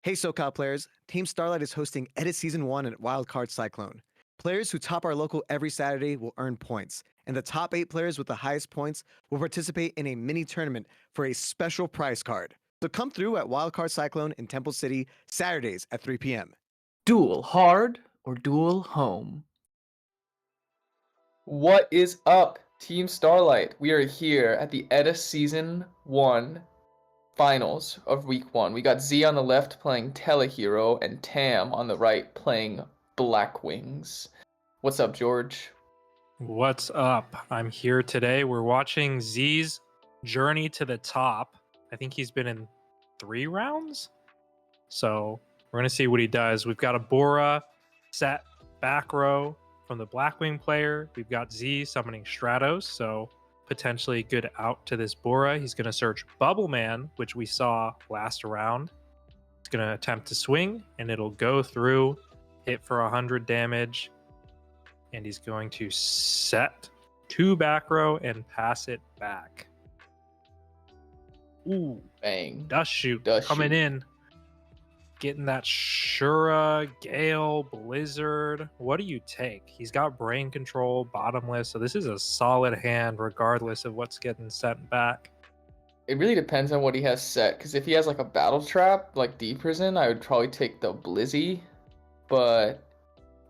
Hey SoCal players, Team Starlight is hosting Edit Season 1 at WildCardCyclone. Players who top our local every Saturday will earn points, and the top 8 players with the highest points will participate in a mini tournament for a special prize card. So come through at WildCardCyclone in Temple City, Saturdays at 3 p.m. Duel hard or duel home? What is up, Team Starlight? We are here at the Edison Season 1 finals of Week 1. We got Z on the left playing Tele and Tam on the right playing Blackwings. What's up, George? What's up? I'm here today. We're watching Z's journey to the top. I think he's been in 3 rounds. So we're going to see what he does. We've got a Bora set back row from the Blackwing player. We've got Z summoning Stratos, so potentially good out to this Bora. He's going to search Bubble Man, which we saw last round. He's going to attempt to swing, and it'll go through, hit for 100 damage. And he's going to set 2 back row and pass it back. Ooh, Bang. dust shoot Dust coming shoot. in. Getting that Shura, Gale, Blizzard. What do you take? He's got brain control, bottomless. So this is a solid hand regardless of what's getting sent back. It really depends on what he has set, because if he has like a battle trap, like Deep Prison, I would probably take the Blizzy. But,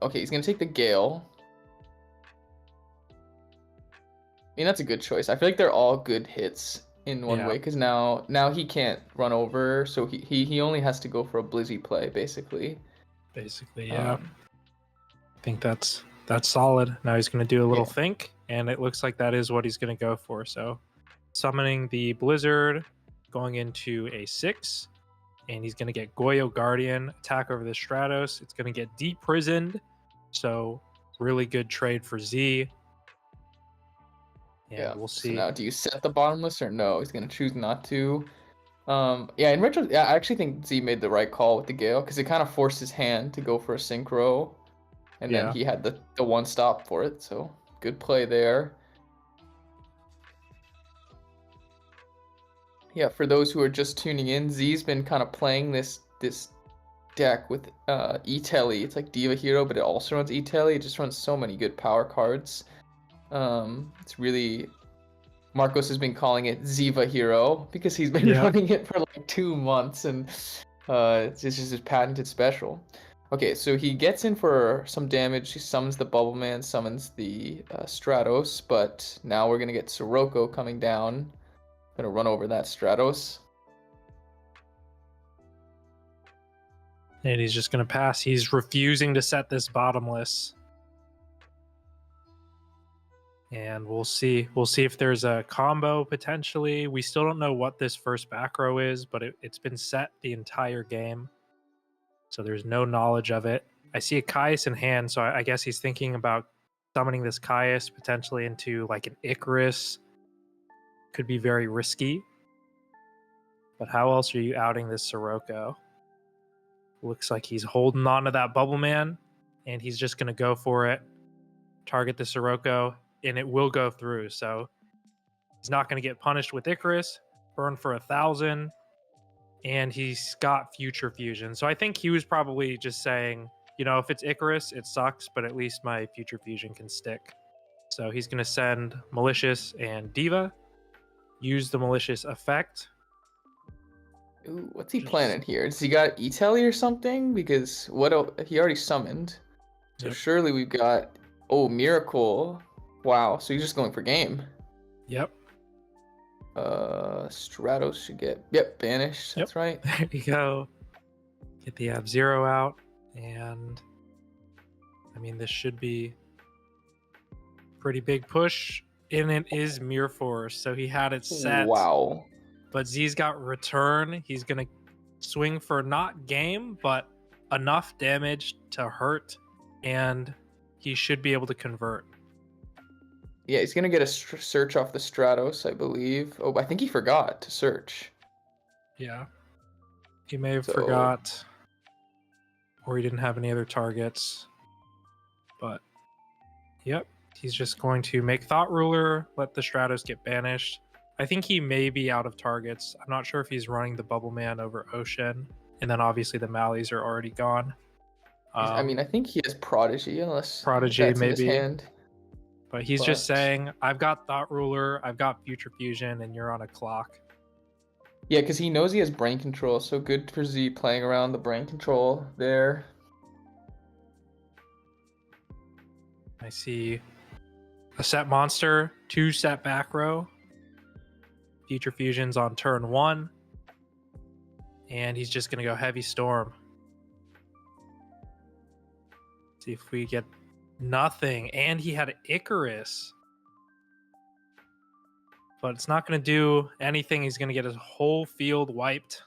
okay, he's going to take the Gale. I mean, that's a good choice. I feel like they're all good hits in one way, because now he can't run over, so he only has to go for a Blizzy play, basically. Yeah. I think that's solid. Now he's going to do a little Yeah. think, and it looks like that is what he's going to go for. So summoning the Blizzard, going into a 6, and he's going to get Goyo Guardian, attack over the Stratos. It's going to get deprisoned, so really good trade for Z. And Yeah, we'll see. So now, do you set the bottomless or no? He's gonna choose not to. Yeah, in retro, yeah, I actually think Z made the right call with the Gale, because it kind of forced his hand to go for a synchro, and then he had the one stop for it. So good play there. Yeah, for those who are just tuning in, Z's been kind of playing this deck with E-Tele. It's like Diva Hero, but it also runs E-Tele. It just runs so many good power cards. It's really, Marcos has been calling it Ziva Hero because he's been running it for like 2 months, and it's just his patented special. Okay, so he gets in for some damage. He summons the Bubble Man, summons the Stratos, but now we're gonna get Sirocco coming down. Gonna run over that Stratos. And he's just going to pass. He's refusing to set this bottomless. And we'll see. We'll see if there's a combo potentially. We still don't know what this first back row is, but it's been set the entire game. So there's no knowledge of it. I see a Caius in hand, so I guess he's thinking about summoning this Caius potentially into like an Icarus. Could be very risky. But how else are you outing this Sirocco? Looks like he's holding on to that Bubble Man, and he's just going to go for it. Target the Sirocco, and it will go through. So he's not going to get punished with Icarus. Burn for 1,000, and he's got Future Fusion. So I think he was probably just saying, you know, if it's Icarus, it sucks, but at least my Future Fusion can stick. So he's going to send Malicious and Diva. Use the Malicious effect. Ooh, what's he planning here? Does he got E-Tele or something? Because he already summoned. So surely we've got Miracle. Wow, so he's just going for game. Yep. Stratos should get banished. That's right. There you go. Get the F-Zero out, and I mean this should be pretty big push. And it is Mirror Force, so he had it set. Wow. But Z's got return. He's going to swing for not game, but enough damage to hurt, and he should be able to convert. Yeah, he's going to get a search off the Stratos, I believe. Oh, I think he forgot to search. Yeah. He may have forgot, or he didn't have any other targets. But, yep. He's just going to make Thought Ruler, let the Stratos get banished. I think he may be out of targets. I'm not sure if he's running the Bubble Man over Ocean. And then obviously the Malleys are already gone. I mean, I think he has Prodigy, unless Prodigy, that's in his maybe. hand. But he's just But- saying, I've got Thought Ruler, I've got Future Fusion, and you're on a clock. Yeah, because he knows he has brain control, so good for Z playing around the brain control there. I see a set monster, 2 set back row. Future Fusion's on turn 1. And he's just going to go Heavy Storm. See if we get nothing. And he had Icarus. But it's not going to do anything. He's going to get his whole field wiped.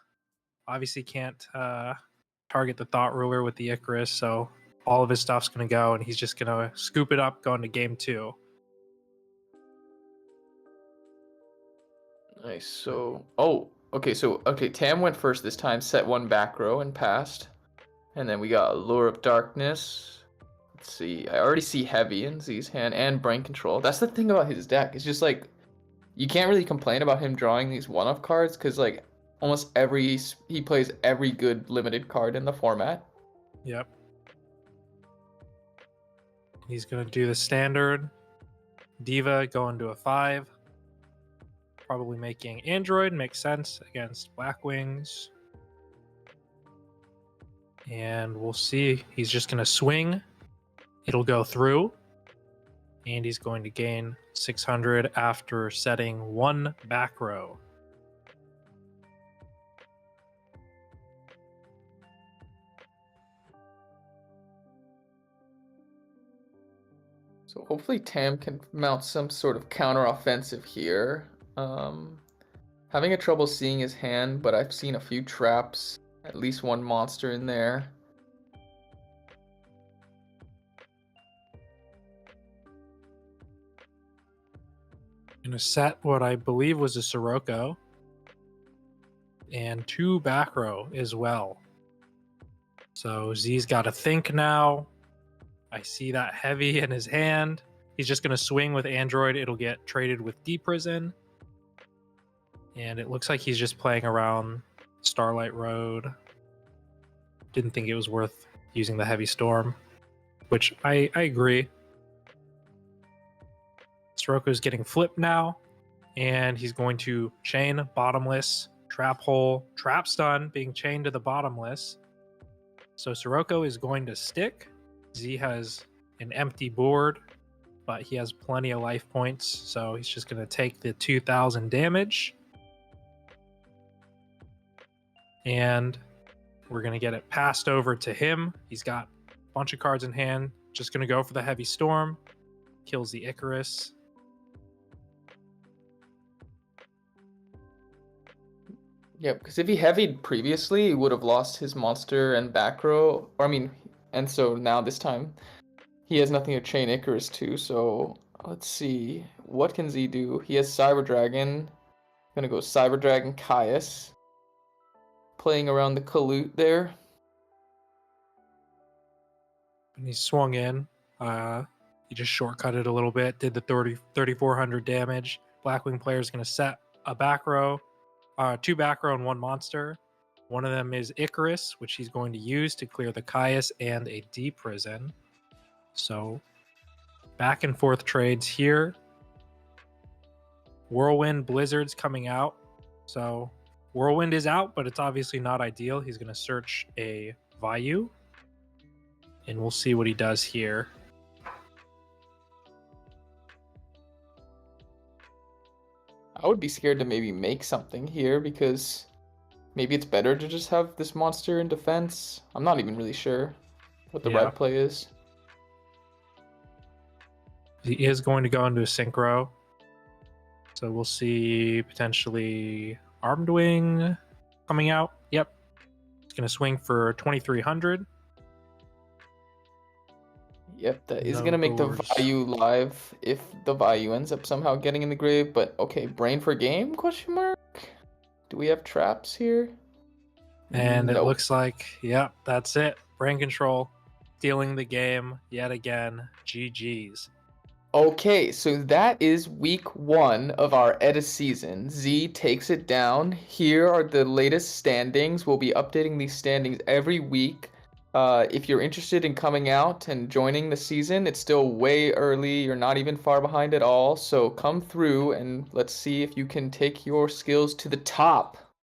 Obviously can't target the Thought Ruler with the Icarus, so all of his stuff's going to go, and he's just going to scoop it up going to game 2. Nice. So, okay, Tam went first this time, set 1 back row and passed. And then we got Lure of Darkness. Let's see. I already see Heavy in Z's hand and Brain Control. That's the thing about his deck. It's just like, you can't really complain about him drawing these one-off cards because like almost he plays every good limited card in the format. Yep. He's going to do the standard. Diva going to a 5. Probably making Android. Makes sense against Blackwings. And we'll see. He's just going to swing. It'll go through. And he's going to gain 600 after setting 1 back row. So hopefully Tam can mount some sort of counter-offensive here. Having a trouble seeing his hand, but I've seen a few traps, at least 1 monster in there. Gonna set what I believe was a Sirocco. And 2 back row as well. So Z's got to think now. I see that Heavy in his hand. He's just going to swing with Android. It'll get traded with D-Prison. And it looks like he's just playing around Starlight Road. Didn't think it was worth using the Heavy Storm, which I agree. Sirocco's getting flipped now, and he's going to chain Bottomless, Trap Hole, Trap Stun, being chained to the Bottomless. So Sirocco is going to stick. Z has an empty board, but he has plenty of life points, so he's just going to take the 2,000 damage. And we're going to get it passed over to him. He's got a bunch of cards in hand. Just going to go for the Heavy Storm. Kills the Icarus. Yeah, because if he heavied previously, he would have lost his monster and back row. And so now this time, he has nothing to chain Icarus to. So let's see, what can Z do? He has Cyber Dragon. Gonna go Cyber Dragon Caius. Playing around the Kalute there. And he swung in. He just shortcutted a little bit, did the 3,400 damage. Blackwing player is going to set a back row, 2 back row and 1 monster. One of them is Icarus, which he's going to use to clear the Caius and a D-Prison. So back and forth trades here. Whirlwind Blizzard's coming out. So Whirlwind is out, but it's obviously not ideal. He's going to search a Vayu. And we'll see what he does here. I would be scared to maybe make something here because maybe it's better to just have this monster in defense. I'm not even really sure what the red play is. He is going to go into a synchro. So we'll see potentially Armed Wing coming out. Yep. It's going to swing for 2,300. Yep, that is No going to make doors. the Vayu live if the Vayu ends up somehow getting in the grave. But okay, brain for game, question mark? Do we have traps here? And it Nope. looks like, yep, that's it. Brain control, stealing the game yet again. GG's. Okay, so that is week 1 of our EDI season. Z takes it down. Here are the latest standings. We'll be updating these standings every week. If you're interested in coming out and joining the season, it's still way early. You're not even far behind at all. So come through and let's see if you can take your skills to the top.